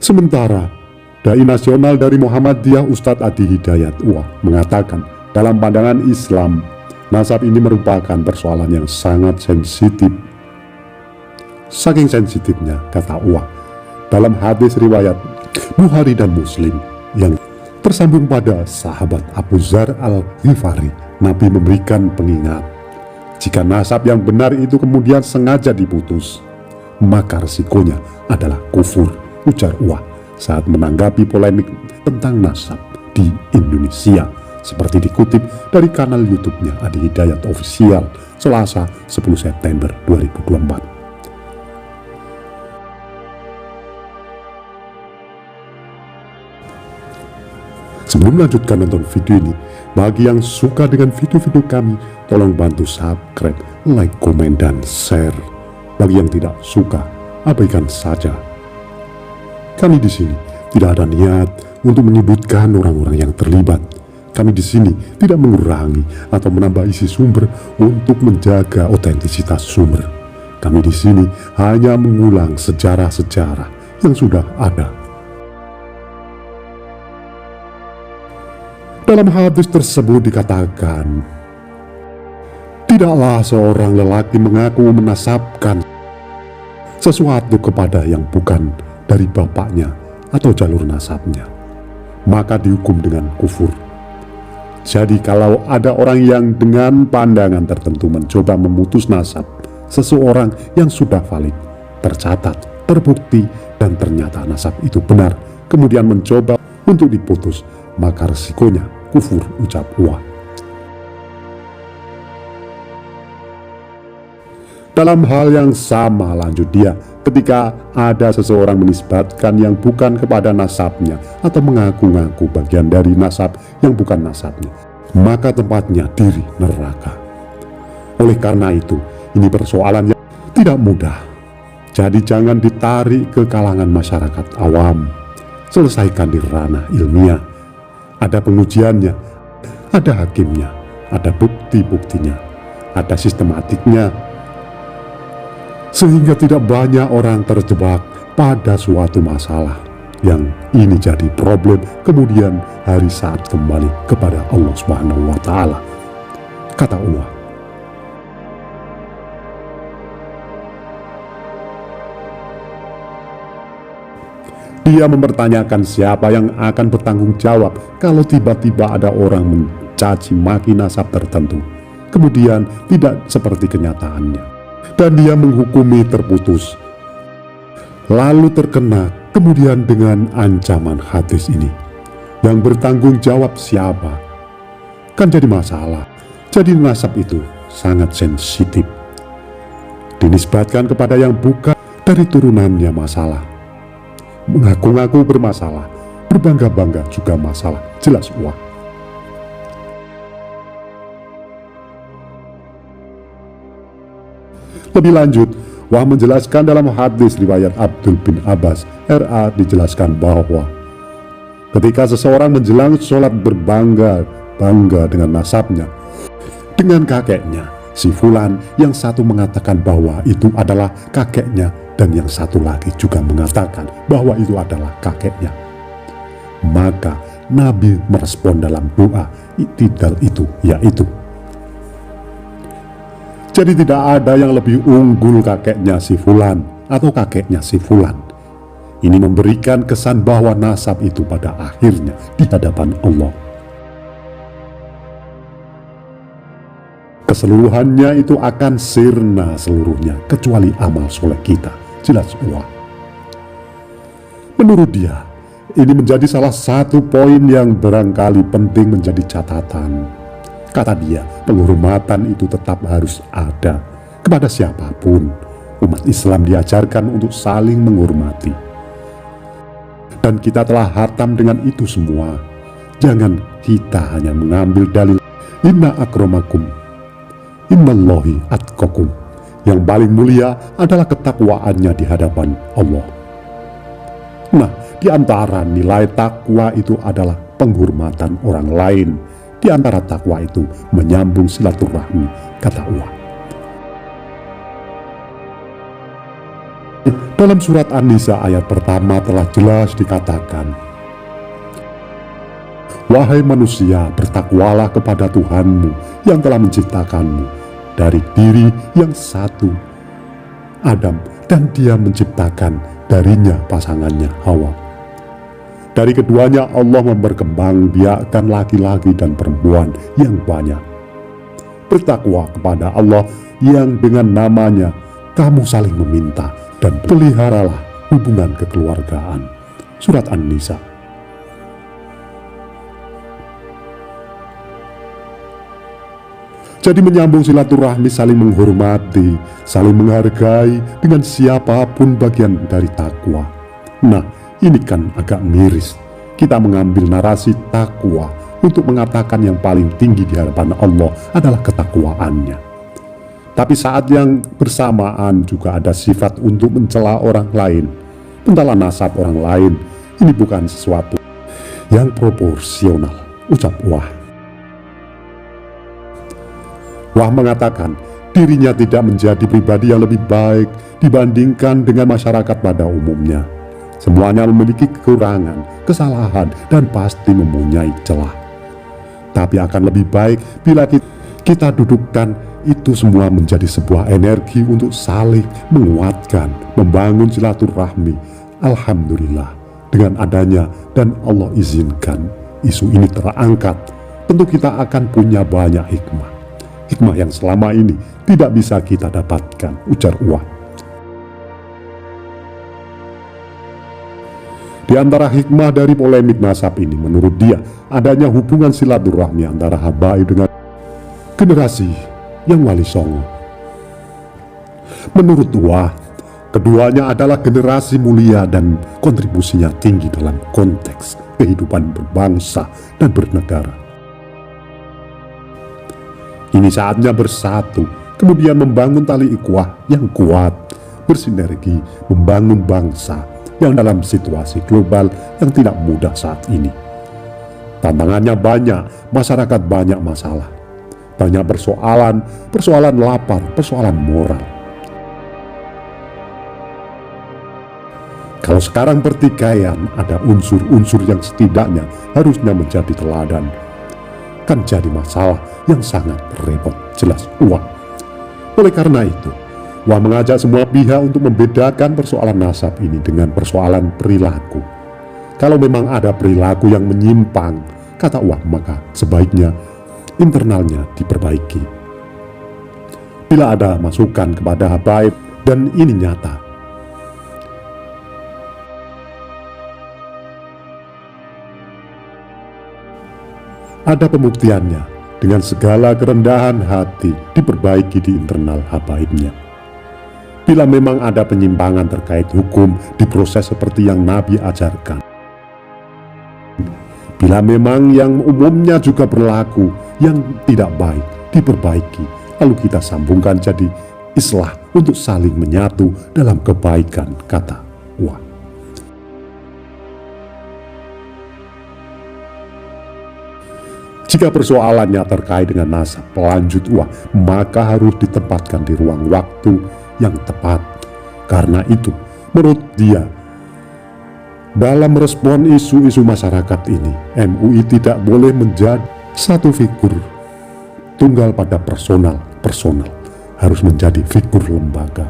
Sementara Dai nasional dari Muhammadiyah Ustadz Adi Hidayat UA mengatakan dalam pandangan Islam, nasab ini merupakan persoalan yang sangat sensitif. Saking sensitifnya, kata UA, dalam hadis riwayat Bukhari dan Muslim yang tersambung pada sahabat Abu Dzar Al-Ghifari, Nabi memberikan pengingat, jika nasab yang benar itu kemudian sengaja diputus, maka resikonya adalah kufur, ujar UA saat menanggapi polemik tentang nasab di Indonesia, seperti dikutip dari kanal YouTube-nya Adi Hidayat Official, Selasa 10 September 2024. Sebelum melanjutkan nonton video ini, bagi yang suka dengan video-video kami, tolong bantu subscribe, like, komen, dan share. Bagi yang tidak suka, abaikan saja. Kami di sini tidak ada niat untuk menyebutkan orang-orang yang terlibat. Kami di sini tidak mengurangi atau menambah isi sumber untuk menjaga otentisitas sumber. Kami di sini hanya mengulang sejarah-sejarah yang sudah ada. Dalam hadis tersebut dikatakan, tidaklah seorang lelaki mengaku menasabkan sesuatu kepada yang bukan dari bapaknya atau jalur nasabnya, maka dihukum dengan kufur. Jadi kalau ada orang yang dengan pandangan tertentu mencoba memutus nasab seseorang yang sudah valid, tercatat, terbukti, dan ternyata nasab itu benar, kemudian mencoba untuk diputus, maka resikonya kufur, ucap UA. Dalam hal yang sama, lanjut dia, ketika ada seseorang menisbatkan yang bukan kepada nasabnya atau mengaku-ngaku bagian dari nasab yang bukan nasabnya, maka tempatnya diri neraka. Oleh karena itu, ini persoalan yang tidak mudah. Jadi jangan ditarik ke kalangan masyarakat awam. Selesaikan di ranah ilmiah. Ada pengujiannya, ada hakimnya, ada bukti-buktinya, ada sistematiknya, sehingga tidak banyak orang terjebak pada suatu masalah yang ini jadi problem kemudian hari saat kembali kepada Allah Subhanahu wa Ta'ala, kata UA. Dia mempertanyakan siapa yang akan bertanggung jawab kalau tiba-tiba ada orang mencaci maki nasab tertentu, kemudian tidak seperti kenyataannya, dan dia menghukumi terputus, lalu terkena kemudian dengan ancaman hadis ini. Yang bertanggung jawab siapa? Kan jadi masalah. Jadi nasab itu sangat sensitif. Dinisbatkan kepada yang bukan dari turunannya masalah. Mengaku-ngaku bermasalah, berbangga-bangga juga masalah, jelas UA. Lebih lanjut, UA menjelaskan dalam hadis riwayat Abdul bin Abbas RA dijelaskan bahwa ketika seseorang menjelang sholat berbangga-bangga dengan nasabnya, dengan kakeknya, si fulan yang satu mengatakan bahwa itu adalah kakeknya, dan yang satu lagi juga mengatakan bahwa itu adalah kakeknya. Maka Nabi merespon dalam doa iktidal itu, yaitu, jadi tidak ada yang lebih unggul kakeknya si fulan atau kakeknya si fulan. Ini memberikan kesan bahwa nasab itu pada akhirnya di hadapan Allah, keseluruhannya itu akan sirna seluruhnya kecuali amal soleh kita, jelas UA. Menurut dia, ini menjadi salah satu poin yang barangkali penting menjadi catatan. Kata dia, penghormatan itu tetap harus ada kepada siapapun. Umat Islam diajarkan untuk saling menghormati, dan kita telah hatam dengan itu semua. Jangan kita hanya mengambil dalil inna akramakum innallahi atqakum, yang paling mulia adalah ketakwaannya di hadapan Allah. Nah, di antara nilai takwa itu adalah penghormatan orang lain. Di antara takwa itu menyambung silaturahmi, kata UA. Dalam surat An-Nisa ayat pertama telah jelas dikatakan, "Wahai manusia, bertakwalah kepada Tuhanmu yang telah menciptakanmu dari diri yang satu, Adam, dan Dia menciptakan darinya pasangannya, Hawa. Dari keduanya Allah memperkembangbiakkan laki-laki dan perempuan yang banyak. Bertakwa kepada Allah yang dengan namanya kamu saling meminta, dan peliharalah hubungan kekeluargaan." Surat An-Nisa. Jadi menyambung silaturahmi, saling menghormati, saling menghargai dengan siapapun bagian dari takwa. Nah, ini kan agak miris. Kita mengambil narasi takwa untuk mengatakan yang paling tinggi di hadapan Allah adalah ketakwaannya. Tapi saat yang bersamaan juga ada sifat untuk mencela orang lain, mencela nasab orang lain. Ini bukan sesuatu yang proporsional, ucap Wah. Wah mengatakan dirinya tidak menjadi pribadi yang lebih baik dibandingkan dengan masyarakat pada umumnya. Semuanya memiliki kekurangan, kesalahan, dan pasti mempunyai celah. Tapi akan lebih baik bila kita dudukkan itu semua menjadi sebuah energi untuk saling menguatkan, membangun silaturahmi. Alhamdulillah, dengan adanya dan Allah izinkan isu ini terangkat, tentu kita akan punya banyak hikmah. Hikmah yang selama ini tidak bisa kita dapatkan, ujar Wah. Di antara hikmah dari polemik nasab ini, menurut dia, adanya hubungan silaturahmi antara habaib dengan generasi yang wali songo. Menurut Wah, keduanya adalah generasi mulia dan kontribusinya tinggi dalam konteks kehidupan berbangsa dan bernegara. Ini saatnya bersatu, kemudian membangun tali ikhwah yang kuat, bersinergi, membangun bangsa yang dalam situasi global yang tidak mudah saat ini. Tantangannya banyak, masyarakat banyak masalah, banyak persoalan lapar, persoalan moral. Kalau sekarang pertikaian ada unsur-unsur yang setidaknya harusnya menjadi teladan, kan jadi masalah yang sangat repot, jelas Wah. Oleh karena itu, Wah mengajak semua pihak untuk membedakan persoalan nasab ini dengan persoalan perilaku. Kalau memang ada perilaku yang menyimpang, kata Wah, maka sebaiknya internalnya diperbaiki. Bila ada masukan kepada habaib dan ini nyata, ada pembuktiannya, dengan segala kerendahan hati diperbaiki di internal habaibnya. Bila memang ada penyimpangan terkait hukum, diproses seperti yang Nabi ajarkan. Bila memang yang umumnya juga berlaku yang tidak baik, diperbaiki, lalu kita sambungkan jadi islah untuk saling menyatu dalam kebaikan, kata Wah. Jika persoalannya terkait dengan nasab, lanjut Wah, maka harus ditempatkan di ruang waktu yang tepat. Karena itu, menurut dia, dalam merespon isu-isu masyarakat ini, MUI tidak boleh menjadi satu figur tunggal pada personal, harus menjadi figur lembaga.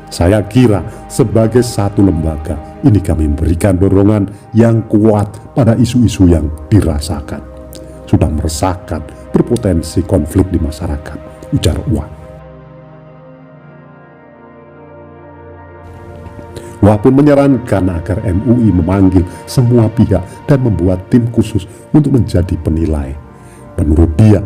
Saya kira sebagai satu lembaga, ini kami memberikan dorongan yang kuat pada isu-isu yang dirasakan, sudah meresahkan, berpotensi konflik di masyarakat, ujar Wah. Wah pun menyarankan agar MUI memanggil semua pihak dan membuat tim khusus untuk menjadi penilai. Menurut dia,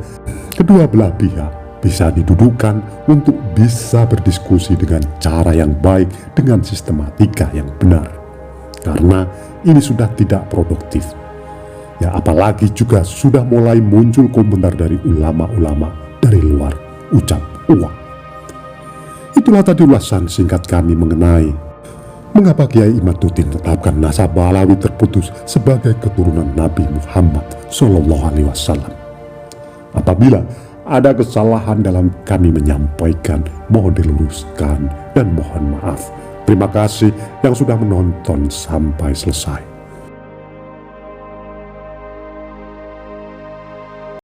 kedua belah pihak bisa didudukkan untuk bisa berdiskusi dengan cara yang baik, dengan sistematika yang benar. Karena ini sudah tidak produktif. Ya apalagi juga sudah mulai muncul komentar dari ulama-ulama dari luar, ucap Wah. Itulah tadi ulasan singkat kami mengenai mengapa Kiai Imaduddin tetapkan nasab Alawi terputus sebagai keturunan Nabi Muhammad SAW. Apabila ada kesalahan dalam kami menyampaikan, mohon diluruskan dan mohon maaf. Terima kasih yang sudah menonton sampai selesai.